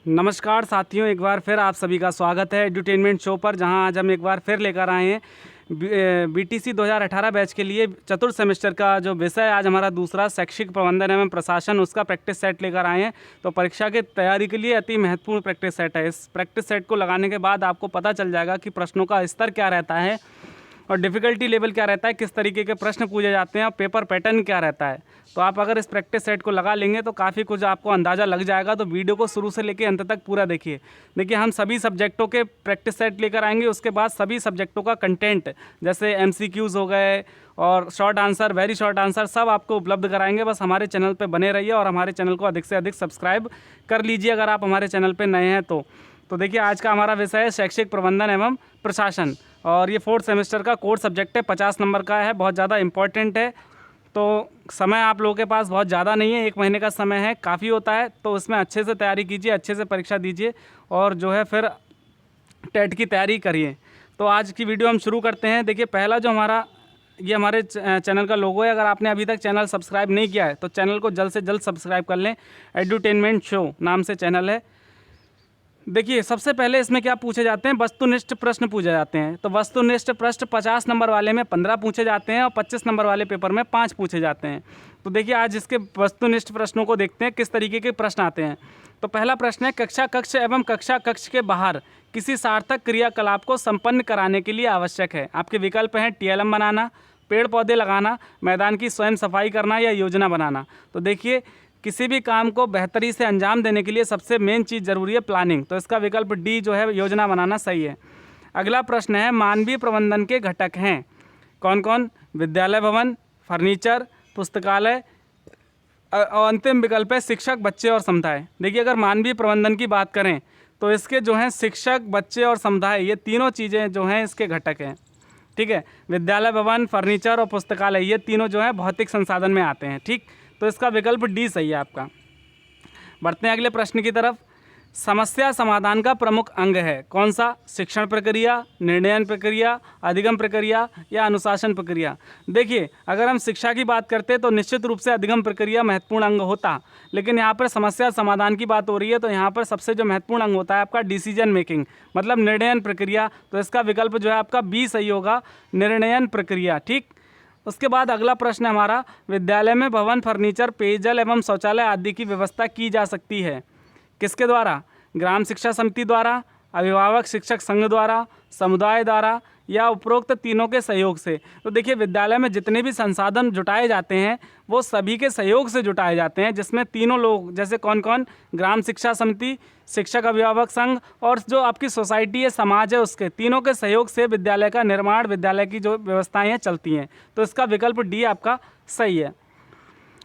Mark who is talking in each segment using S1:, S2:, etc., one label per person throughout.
S1: नमस्कार साथियों, एक बार फिर आप सभी का स्वागत है एडुटेनमेंट शो पर, जहां आज हम एक बार फिर लेकर आए हैं बीटीसी 2018 बैच के लिए चतुर्थ सेमेस्टर का जो विषय आज हमारा दूसरा शैक्षिक प्रबंधन एवं प्रशासन, उसका प्रैक्टिस सेट लेकर आए हैं। तो परीक्षा की तैयारी के लिए अति महत्वपूर्ण प्रैक्टिस सेट है। इस प्रैक्टिस सेट को लगाने के बाद आपको पता चल जाएगा कि प्रश्नों का स्तर क्या रहता है और डिफ़िकल्टी लेवल क्या रहता है, किस तरीके के प्रश्न पूछे जाते हैं और पेपर पैटर्न क्या रहता है। तो आप अगर इस प्रैक्टिस सेट को लगा लेंगे तो काफ़ी कुछ आपको अंदाज़ा लग जाएगा। तो वीडियो को शुरू से लेकर अंत तक पूरा देखिए। देखिए, हम सभी सब्जेक्टों के प्रैक्टिस सेट लेकर आएंगे। उसके बाद सभी सब्जेक्टों का कंटेंट, जैसे MCQs हो गए और short answer, very short answer, सब आपको उपलब्ध कराएंगे। बस हमारे चैनल पर बने रहिए और हमारे चैनल को अधिक से अधिक सब्सक्राइब कर लीजिए अगर आप हमारे चैनल पर नए हैं तो देखिए, आज का हमारा विषय है शैक्षिक प्रबंधन एवं प्रशासन और ये 4th सेमेस्टर का कोर सब्जेक्ट है। 50 नंबर का है, बहुत ज़्यादा इंपॉर्टेंट है। तो समय आप लोगों के पास बहुत ज़्यादा नहीं है, 1 महीने का समय है, काफ़ी होता है। तो उसमें अच्छे से तैयारी कीजिए, अच्छे से परीक्षा दीजिए और जो है फिर टेट की तैयारी करिए। तो आज की वीडियो हम शुरू करते हैं। देखिए, पहला जो ये हमारे चैनल का लोगो है। अगर आपने अभी तक चैनल सब्सक्राइब नहीं किया है तो चैनल को जल्द से जल्द सब्सक्राइब कर लें। एडुटेनमेंट शो नाम से चैनल है। देखिए, सबसे पहले इसमें क्या पूछे जाते हैं, वस्तुनिष्ठ प्रश्न पूछे जाते हैं। तो वस्तुनिष्ठ प्रश्न 50 नंबर वाले में 15 पूछे जाते हैं और 25 नंबर वाले पेपर में 5 पूछे जाते हैं। तो देखिए, आज इसके वस्तुनिष्ठ प्रश्नों को देखते हैं, किस तरीके के प्रश्न आते हैं। तो पहला प्रश्न है, कक्षा कक्ष एवं कक्षा कक्ष के बाहर किसी सार्थक क्रियाकलाप को संपन्न कराने के लिए आवश्यक है। आपके विकल्प हैं TLM बनाना, पेड़ पौधे लगाना, मैदान की स्वयं सफाई करना या योजना बनाना। तो देखिए, किसी भी काम को बेहतरी से अंजाम देने के लिए सबसे मेन चीज़ ज़रूरी है प्लानिंग। तो इसका विकल्प D जो है, योजना बनाना, सही है। अगला प्रश्न है, मानवीय प्रबंधन के घटक हैं कौन कौन? विद्यालय भवन, फर्नीचर, पुस्तकालय और अंतिम विकल्प है शिक्षक, बच्चे और समुदाय। देखिए, अगर मानवीय प्रबंधन की बात करें तो इसके जो हैं शिक्षक, बच्चे और समुदाय, ये तीनों चीज़ें जो हैं इसके घटक हैं। ठीक है, विद्यालय भवन, फर्नीचर और पुस्तकालय, ये तीनों जो है भौतिक संसाधन में आते हैं। ठीक, तो इसका विकल्प D सही है आपका। बढ़ते हैं अगले प्रश्न की तरफ। समस्या समाधान का प्रमुख अंग है कौन सा? शिक्षण प्रक्रिया, निर्णयन प्रक्रिया, अधिगम प्रक्रिया या अनुशासन प्रक्रिया। देखिए, अगर हम शिक्षा की बात करते हैं तो निश्चित रूप से अधिगम प्रक्रिया महत्वपूर्ण अंग होता, लेकिन यहाँ पर समस्या समाधान की बात हो रही है तो यहाँ पर सबसे जो महत्वपूर्ण अंग होता है आपका डिसीजन मेकिंग, मतलब निर्णयन प्रक्रिया। तो इसका विकल्प जो है आपका B सही होगा, निर्णयन प्रक्रिया। ठीक, उसके बाद अगला प्रश्न हमारा, विद्यालय में भवन, फर्नीचर, पेयजल एवं शौचालय आदि की व्यवस्था की जा सकती है किसके द्वारा? ग्राम शिक्षा समिति द्वारा, अभिभावक शिक्षक संघ द्वारा, समुदाय द्वारा या उपरोक्त तीनों के सहयोग से। तो देखिए, विद्यालय में जितने भी संसाधन जुटाए जाते हैं वो सभी के सहयोग से जुटाए जाते हैं, जिसमें तीनों लोग, जैसे कौन कौन? ग्राम शिक्षा समिति, शिक्षक अभिभावक संघ और जो आपकी सोसाइटी है, समाज है, उसके तीनों के सहयोग से विद्यालय का निर्माण, विद्यालय की जो व्यवस्थाएं हैं चलती हैं। तो इसका विकल्प D आपका सही है।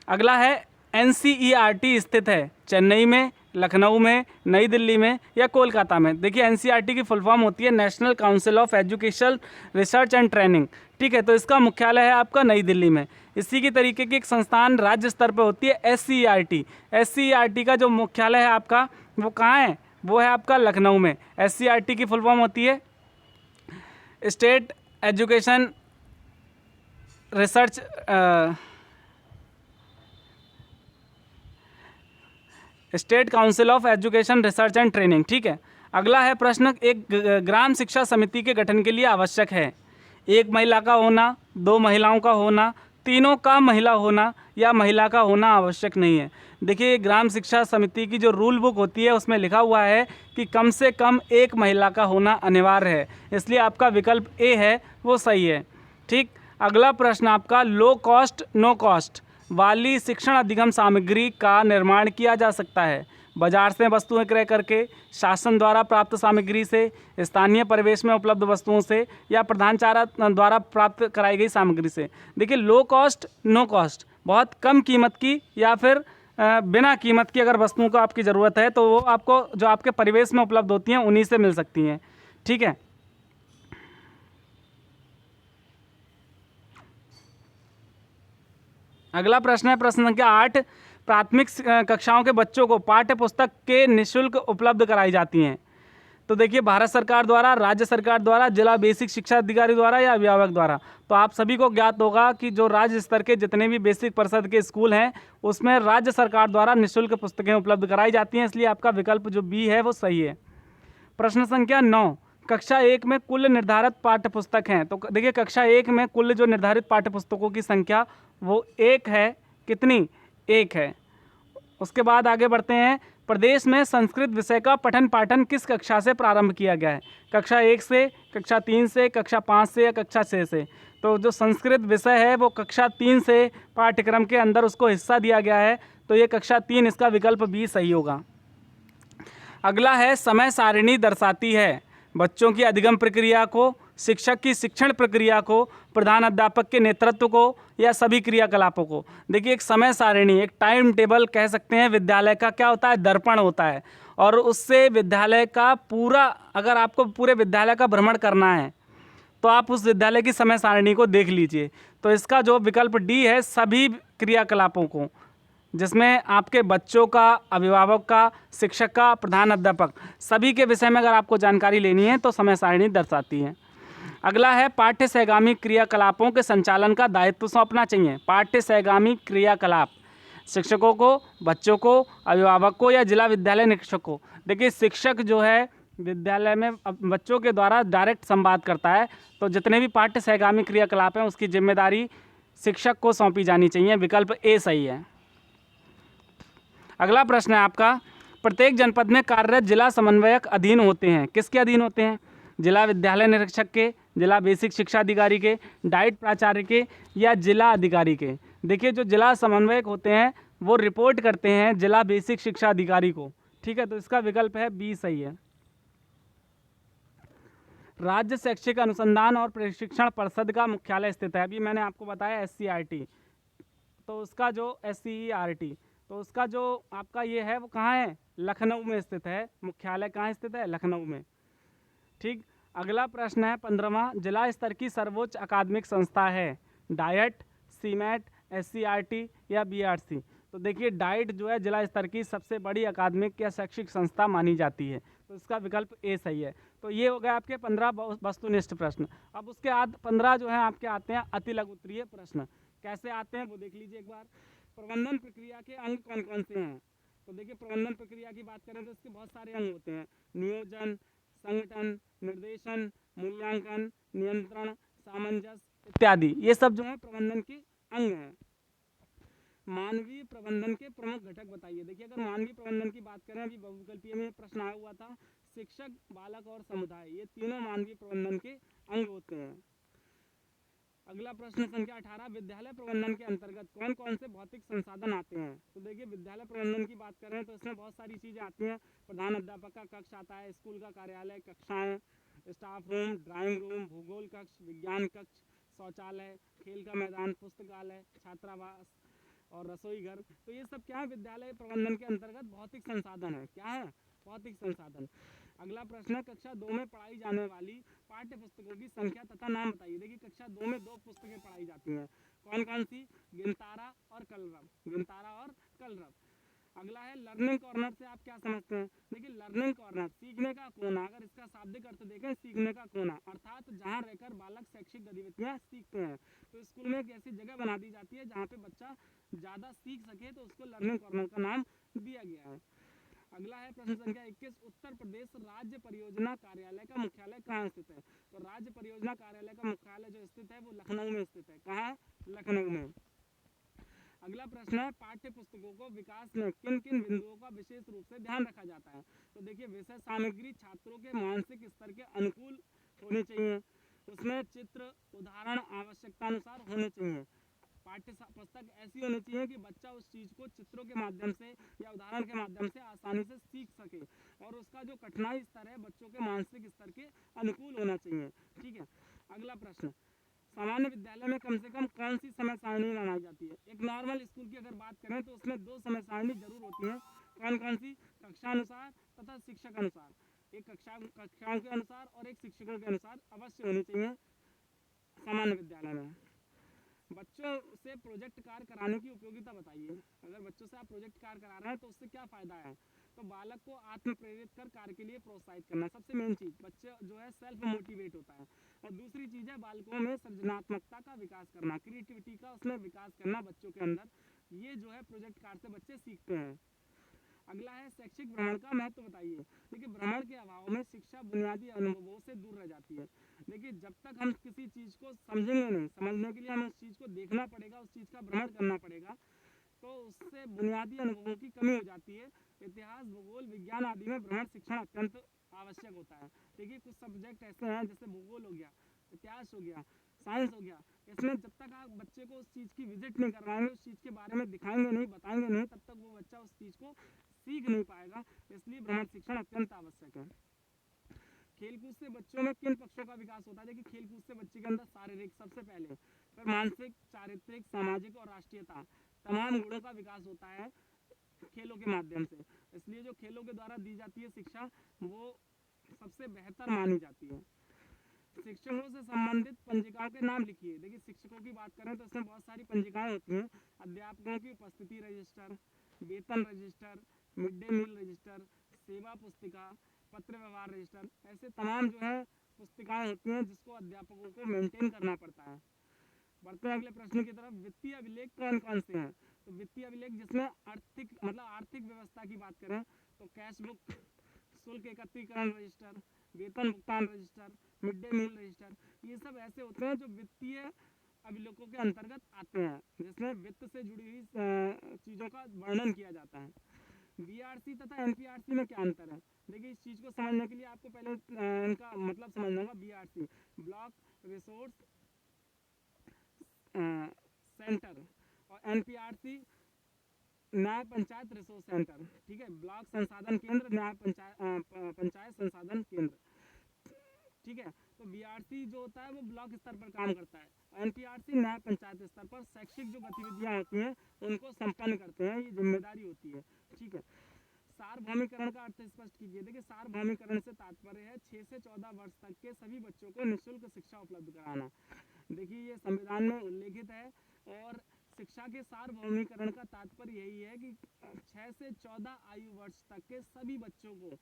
S1: अगला है, NCERT स्थित है चेन्नई में, लखनऊ में, नई दिल्ली में या कोलकाता में। देखिए, NCERT की फुल फॉर्म होती है national council of education research and training. ठीक है, तो इसका मुख्यालय है आपका नई दिल्ली में। इसी की तरीके की एक संस्थान राज्य स्तर पर होती है SCERT। SCERT का जो मुख्यालय है आपका वो कहाँ है? वो है आपका लखनऊ में। SCERT की फुल फॉर्म होती है state education research state council of education research and training. ठीक है, अगला है प्रश्न, एक ग्राम शिक्षा समिति के गठन के लिए आवश्यक है 1 महिला का होना, 2 महिलाओं का होना, तीनों का महिला होना या महिला का होना आवश्यक नहीं है। देखिए, ग्राम शिक्षा समिति की जो रूल बुक होती है उसमें लिखा हुआ है कि कम से कम 1 महिला का होना अनिवार्य है, इसलिए आपका विकल्प A है, वो सही है। ठीक, अगला प्रश्न आपका, लो कॉस्ट नो कॉस्ट वाली शिक्षण अधिगम सामग्री का निर्माण किया जा सकता है बाजार से वस्तुएं क्रय करके, शासन द्वारा प्राप्त सामग्री से, स्थानीय परिवेश में उपलब्ध वस्तुओं से या प्रधानचारा द्वारा प्राप्त कराई गई सामग्री से। देखिए, लो कॉस्ट नो कॉस्ट, बहुत कम कीमत की या फिर बिना कीमत की अगर वस्तुओं को आपकी ज़रूरत है तो वो आपको जो आपके परिवेश में उपलब्ध होती हैं उन्हीं से मिल सकती हैं। ठीक है, अगला प्रश्न है प्रश्न संख्या 8, प्राथमिक कक्षाओं के बच्चों को पाठ्य पुस्तक के निःशुल्क उपलब्ध कराई जाती हैं। तो देखिए भारत सरकार द्वारा, राज्य सरकार द्वारा, जिला बेसिक शिक्षा अधिकारी द्वारा या अभिभावक द्वारा। तो आप सभी को ज्ञात होगा कि जो राज्य स्तर के जितने भी बेसिक परिषद के स्कूल हैं उसमें राज्य सरकार द्वारा निःशुल्क पुस्तकें उपलब्ध कराई जाती हैं, इसलिए आपका विकल्प जो बी है वो सही है। प्रश्न संख्या 9, कक्षा 1 में कुल निर्धारित पाठ्य पुस्तक हैं। तो देखिए कक्षा 1 में कुल जो निर्धारित पाठ्य पुस्तकों की संख्या वो 1 है। कितनी? 1 है। उसके बाद आगे बढ़ते हैं। प्रदेश में संस्कृत विषय का पठन पाठन किस कक्षा से प्रारंभ किया गया है? कक्षा 1 से, कक्षा 3 से, कक्षा 5 से या कक्षा 6 से? तो जो संस्कृत विषय है वो कक्षा 3 से पाठ्यक्रम के अंदर उसको हिस्सा दिया गया है, तो ये कक्षा 3, इसका विकल्प बी सही होगा। अगला है समय सारिणी दर्शाती है बच्चों की अधिगम प्रक्रिया को, शिक्षक की शिक्षण प्रक्रिया को, प्रधान अध्यापक के नेतृत्व को या सभी क्रियाकलापों को। देखिए एक समय सारिणी, एक टाइम टेबल कह सकते हैं विद्यालय का क्या होता है, दर्पण होता है, और उससे विद्यालय का पूरा, अगर आपको पूरे विद्यालय का भ्रमण करना है तो आप उस विद्यालय की समय सारिणी को देख लीजिए। तो इसका जो विकल्प डी है, सभी क्रियाकलापों को, जिसमें आपके बच्चों का, अभिभावक का, शिक्षक का, प्रधान अध्यापक, सभी के विषय में अगर आपको जानकारी लेनी है तो समय सारिणी दर्शाती है। अगला है पाठ्य सहगामी क्रियाकलापों के संचालन का दायित्व सौंपना चाहिए। पाठ्य सहगामी क्रियाकलाप शिक्षकों को, बच्चों को, अभिभावक को या जिला विद्यालय निरीक्षक को। देखिए शिक्षक जो है विद्यालय में बच्चों के द्वारा डायरेक्ट संवाद करता है, तो जितने भी पाठ्य सहगामी क्रियाकलाप हैं उसकी जिम्मेदारी शिक्षक को सौंपी जानी चाहिए। विकल्प ए सही है। अगला प्रश्न है आपका, प्रत्येक जनपद में कार्यरत जिला समन्वयक अधीन होते हैं। किसके अधीन होते हैं? जिला विद्यालय निरीक्षक के, जिला बेसिक शिक्षा अधिकारी के, डाइट प्राचार्य के या जिला अधिकारी के। देखिए जो जिला समन्वयक होते हैं वो रिपोर्ट करते हैं जिला बेसिक शिक्षा अधिकारी को। ठीक है, तो इसका विकल्प है बी सही है। राज्य शैक्षिक अनुसंधान और प्रशिक्षण परिषद का मुख्यालय स्थित है, अभी मैंने आपको बताया SCRT, तो उसका जो SCERT, तो उसका जो आपका ये है वो कहाँ है? लखनऊ में स्थित है। मुख्यालय कहाँ स्थित है? लखनऊ में। ठीक। अगला प्रश्न है 15वां, जिला स्तर की सर्वोच्च अकादमिक संस्था है। डाइट, सीमेट, SCRT या BRC। तो देखिए डाइट जो है जिला स्तर की सबसे बड़ी अकादमिक या शैक्षिक संस्था मानी जाती है, तो इसका विकल्प ए सही है। तो ये हो गए आपके 15 वस्तुनिष्ठ प्रश्न। अब उसके बाद 15 जो है आपके आते हैं अति लघु उत्तरीय प्रश्न। कैसे आते हैं वो देख लीजिए एक बार। प्रबंधन प्रक्रिया के अंग कौन कौन से हैं? तो देखिए प्रबंधन प्रक्रिया की बात करें तो इसके बहुत सारे अंग होते हैं। नियोजन, संगठन, निर्देशन, मूल्यांकन, नियंत्रण, सामंजस्य इत्यादि, ये सब जो है प्रबंधन के अंग हैं। मानवीय प्रबंधन के प्रमुख घटक बताइए। देखिए अगर मानवीय प्रबंधन की बात करें, अभी बहुविकल्पीय में प्रश्न आया हुआ था, शिक्षक, बालक और समुदाय, ये तीनों मानवीय प्रबंधन के अंग होते हैं। अगला प्रश्न संख्या 18, विद्यालय प्रबंधन के अंतर्गत कौन कौन से भौतिक संसाधन आते हैं? तो देखिए विद्यालय प्रबंधन की बात करें तो इसमें बहुत सारी चीज़ें आती हैं। प्रधान अध्यापक का कक्ष आता है, स्कूल का कार्यालय, कक्षाएं, स्टाफ रूम, ड्राइंग रूम, भूगोल कक्ष, विज्ञान कक्ष, शौचालय, खेल का मैदान, पुस्तकालय, छात्रावास और रसोई घर। तो ये सब क्या है? विद्यालय प्रबंधन के अंतर्गत भौतिक संसाधन है। क्या है? भौतिक संसाधन। अगला प्रश्न है कक्षा 2 में पढ़ाई जाने वाली पाठ्य पुस्तकों की संख्या तथा नाम बताइए। देखिए कक्षा 2 में 2 पुस्तकें पढ़ाई जाती हैं। कौन कौन सी? गिनतारा और कलरव। गिनतारा और कलरव। अगला है लर्निंग कॉर्नर से आप क्या समझते हैं? देखिए लर्निंग कॉर्नर, सीखने का कोना। अगर इसका शाब्दिक अर्थ देखें, सीखने का कोना अर्थात जहाँ रहकर बालक शैक्षिक गतिविधियाँ सीखते हैं। तो स्कूल में एक ऐसी जगह बना दी जाती है जहाँ पे बच्चा ज़्यादा सीख सके, तो उसको लर्निंग कॉर्नर का नाम दिया गया है। अगला है प्रश्न संख्या 21, उत्तर प्रदेश राज्य परियोजना कार्यालय का मुख्यालय कहाँ स्थित है? तो राज्य परियोजना कार्यालय का मुख्यालय जो स्थित है वो लखनऊ में स्थित है। कहाँ? लखनऊ में। अगला प्रश्न है पाठ्य पुस्तकों को विकास में किन किन बिंदुओं का विशेष रूप से ध्यान रखा जाता है? तो देखिए विषय सामग्री छात्रों के मानसिक स्तर के अनुकूल होनी चाहिए, उसमें चित्र, उदाहरण आवश्यकतानुसार होने चाहिए। पाठ्य पुस्तक ऐसी होनी चाहिए कि बच्चा उस चीज़ को चित्रों के माध्यम से या उदाहरण के माध्यम से आसानी से सीख सके, और उसका जो कठिनाई स्तर है बच्चों के मानसिक स्तर के अनुकूल होना चाहिए। ठीक है। अगला प्रश्न, सामान्य विद्यालय में कम से कम कौन सी समय सारणी बनाई जाती है? एक नॉर्मल स्कूल की अगर बात करें तो उसमें 2 समय सारणी जरूर होती हैं। कौन कौन सी? कक्षा अनुसार तथा शिक्षक अनुसार। एक कक्षाओं के अनुसार और एक शिक्षकों के अनुसार अवश्य होनी चाहिए सामान्य विद्यालय में। बच्चों से प्रोजेक्ट कार्य कराने की उपयोगिता बताइए। अगर बच्चों से आप प्रोजेक्ट कार्य करा रहे हैं तो उससे क्या फ़ायदा है? तो बालक को आत्म प्रेरित कर कार्य के लिए प्रोत्साहित करना, सबसे मेन चीज़। बच्चा जो है सेल्फ मोटिवेट होता है। और दूसरी चीज़ है बालकों में सृजनात्मकता का विकास करना, क्रिएटिविटी का उसमें विकास करना बच्चों के अंदर। ये जो है प्रोजेक्ट कार्ड से बच्चे सीखते हैं। अगला है शैक्षिक भ्रमण का महत्व बताइए। देखिए भ्रमण के अभाव में शिक्षा बुनियादी अनुभवों से दूर रह जाती है। देखिए जब तक हम किसी चीज़ को समझेंगे नहीं, समझने के लिए हमें उस चीज़ को देखना पड़ेगा, उस चीज़ का भ्रमण करना पड़ेगा, तो उससे बुनियादी अनुभवों की कमी हो जाती है। इतिहास, भूगोल, विज्ञान आदि में भ्रमण शिक्षण अत्यंत आवश्यक होता है। देखिए कुछ सब्जेक्ट ऐसे हैं जैसे भूगोल हो गया, इतिहास हो गया, साइंस हो गया, इसमें जब तक आप बच्चे को उस चीज़ की विजिट नहीं करवाएंगे, उस चीज़ के बारे में दिखाएंगे नहीं, बताएंगे नहीं, तब तक वो बच्चा उस चीज़ को सीख नहीं पाएगा। इसलिए भ्रमण शिक्षण अत्यंत आवश्यक है। खेलकूद से बच्चों में किन पक्षों का विकास होता है? देखिए खेलकूद से बच्चे के अंदर शारीरिक सबसे पहले, फिर मानसिक, चारित्रिक, सामाजिक और राष्ट्रीयता तमाम गुणों का विकास होता है खेलों के माध्यम से। इसलिए जो खेलों के द्वारा दी जाती है शिक्षा वो सबसे बेहतर मानी जाती है। शिक्षकों से संबंधित पंजिकाओं के नाम लिखिए। देखिए शिक्षकों की बात करें तो इसमें बहुत सारी पंजिकाएं होती हैं। अध्यापकों की उपस्थिति रजिस्टर, वेतन register, mid day meal register, सेवा पुस्तिका, पत्र व्यवहार रजिस्टर, ऐसे तमाम जो है पुस्तिकाएं होती हैं जिसको अध्यापकों को मेंटेन करना पड़ता है। बढ़ते हैं अगले प्रश्न की तरफ। वित्तीय अभिलेख कौन कौन से हैं? तो वित्तीय अभिलेख जिसमें आर्थिक व्यवस्था की बात करें तो कैश बुक, शुल्क एकत्रीकरण रजिस्टर, वेतन भुगतान register, mid day meal register, ये सब ऐसे होते हैं जो वित्तीय अभिलेखों के अंतर्गत आते हैं, जिसमें वित्त से जुड़ी हुई चीज़ों का वर्णन किया जाता है। बीआरसी तथा एनपीआरसी में क्या अंतर है? देखिए इस चीज़ को समझने के लिए आपको पहले इनका मतलब समझना होगा। बीआरसी ब्लॉक रिसोर्स सेंटर और एनपीआरसी न्याय पंचायत रिसोर्स सेंटर। ठीक है, ब्लॉक संसाधन केंद्र, न्याय पंचायत संसाधन केंद्र। ठीक है, तो बीआरसी जो होता है वो ब्लॉक स्तर पर काम करता है, एनपीआरसी न्याय पंचायत स्तर पर शैक्षिक जो गतिविधियां होती हैं उनको संपन्न करते हैं, ये जिम्मेदारी होती है। ठीक है, सार्वभौमिकरण का अर्थ स्पष्ट कीजिए। देखिए सार्वभौमिकरण से तात्पर्य है 6 से 14 वर्ष तक के सभी बच्चों को निःशुल्क शिक्षा उपलब्ध कराना। देखिए ये संविधान में उल्लेखित है और शिक्षा के सार्वभौमिकरण का तात्पर्य यही है कि 6 से 14 आयु वर्ष तक के सभी बच्चों को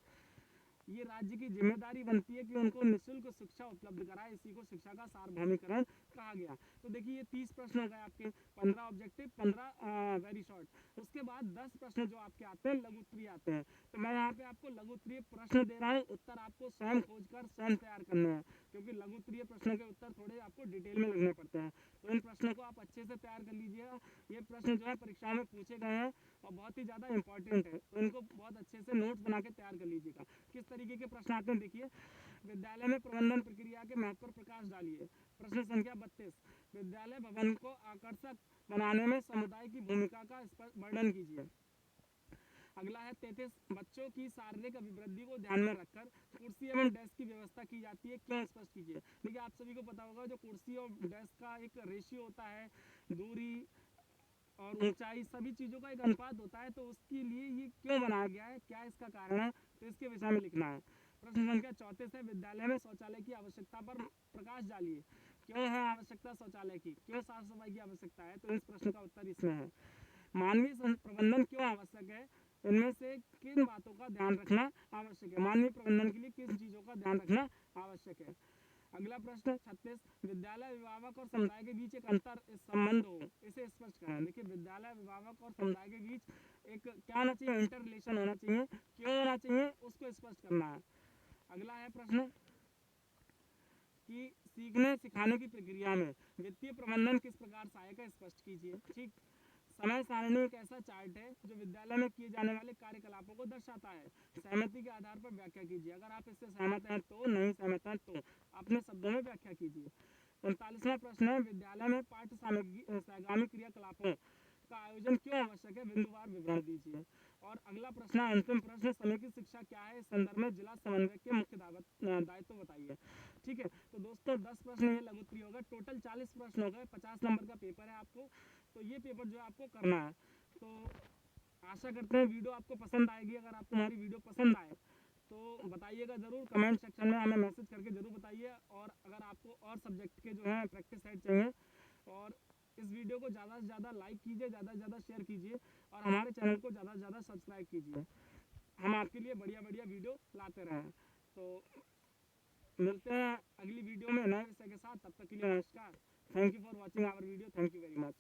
S1: ये राज्य की जिम्मेदारी बनती है कि उनको निःशुल्क शिक्षा उपलब्ध कराए। इसी को शिक्षा का सार्वभौमिकरण कहा गया। तो देखिए ये 30 प्रश्न हो गए आपके, 15 ऑब्जेक्टिव, 15 वेरी शॉर्ट। उसके बाद 10 प्रश्न जो आपके आते हैं लघु उत्तरीय आते हैं। तो मैं यहाँ पे आपको लघु उत्तरीय प्रश्न दे रहा हूँ, उत्तर आपको स्वयं खोजकर स्वयं तैयार करने हैं, क्योंकि लघु उत्तरीय प्रश्नों के उत्तर थोड़े आपको डिटेल में लिखने पड़ते हैं। तो इन प्रश्नों को आप अच्छे से तैयार कर लीजिएगा। ये प्रश्न जो है परीक्षा में पूछे गए हैं और बहुत ही ज़्यादा इंपॉर्टेंट है, तो इनको बहुत अच्छे से नोट्स बना के तैयार कर लीजिएगा। किस तरीके के प्रश्न आते हैं देखिए। विद्यालय में प्रबंधन प्रक्रिया के महत्व पर प्रकाश डालिए। प्रश्न संख्या 32, विद्यालय भवन को आकर्षक बनाने में समुदाय की भूमिका का वर्णन कीजिए। अगला है 33, बच्चों की शारीरिक अभिवृद्धि को ध्यान में रखकर कुर्सी एवं डेस्क की व्यवस्था की जाती है, क्यों? स्पष्ट कीजिए। देखिए आप सभी को पता होगा जो कुर्सी और डेस्क का एक रेशियो होता है, दूरी और ऊंचाई सभी चीज़ों का एक अनुपात होता है, तो उसके लिए ये क्यों बनाया गया है, क्या इसका कारण है, तो इसके विषय में लिखना है। प्रश्न संख्या 34 है, विद्यालय में शौचालय की आवश्यकता पर प्रकाश डालिए। क्यों है आवश्यकता शौचालय की, क्यों साफ सफाई की आवश्यकता है, तो इस प्रश्न का उत्तर इसमें है। मानवीय प्रबंधन क्यों आवश्यक है, इनमें से किन बातों का ध्यान रखना आवश्यक है? मानवीय प्रबंधन के लिए किन चीज़ों का ध्यान रखना आवश्यक है? अगला प्रश्न 36, विद्यालय अभिभावक और समुदाय के बीच एक अंतर संबंध हो, इसे स्पष्ट करें। देखिए विद्यालय अभिभावक और समुदाय के बीच एक क्या होना चाहिए, इंटर रिलेशन होना चाहिए, क्यों होना चाहिए उसको स्पष्ट करना है। अगला है प्रश्न कि सीखने सिखाने की प्रक्रिया में वित्तीय प्रबंधन किस प्रकार सहायक है, स्पष्ट कीजिए। ठीक, समय सारणी एक ऐसा चार्ट है जो विद्यालय में किए जाने वाले कार्यकलापों को दर्शाता है। सहमति के आधार पर व्याख्या कीजिए। अगर आप इससे सहमत हैं तो, नहीं सहमत हैं तो अपने शब्दों में व्याख्या कीजिए। 39वां प्रश्न है, विद्यालय में पाठ्य सामग्री क्रियाकलापों का आयोजन क्यों आवश्यक है, बिंदुवार विवरण दीजिए। और अगला प्रश्न, अंतिम प्रश्न, समेकित शिक्षा क्या है, इस संदर्भ में जिला समन्वयक के मुख्य दायित्व बताइए। ठीक है, तो दोस्तों 10 प्रश्न ये लघु उत्तरीय हो गए, टोटल 40 प्रश्न हो गए, 50 नंबर का पेपर है आपको। तो ये पेपर जो है आपको करना है। तो आशा करते हैं वीडियो आपको पसंद आएगी। अगर आपको हमारी वीडियो पसंद आए तो बताइएगा ज़रूर, कमेंट सेक्शन में हमें मैसेज करके ज़रूर बताइए। और अगर आपको और सब्जेक्ट के जो हैं प्रैक्टिस सेट चाहिए, और इस वीडियो को ज़्यादा से ज़्यादा लाइक कीजिए, ज़्यादा से ज़्यादा शेयर कीजिए और हमारे चैनल को ज़्यादा से ज़्यादा सब्सक्राइब कीजिए। हमारे आपके लिए बढ़िया बढ़िया वीडियो लाते रहें। तो मिलते हैं अगली वीडियो में नए विषय के साथ, तब तक के लिए नमस्कार। Thank you for watching our video, thank you very much.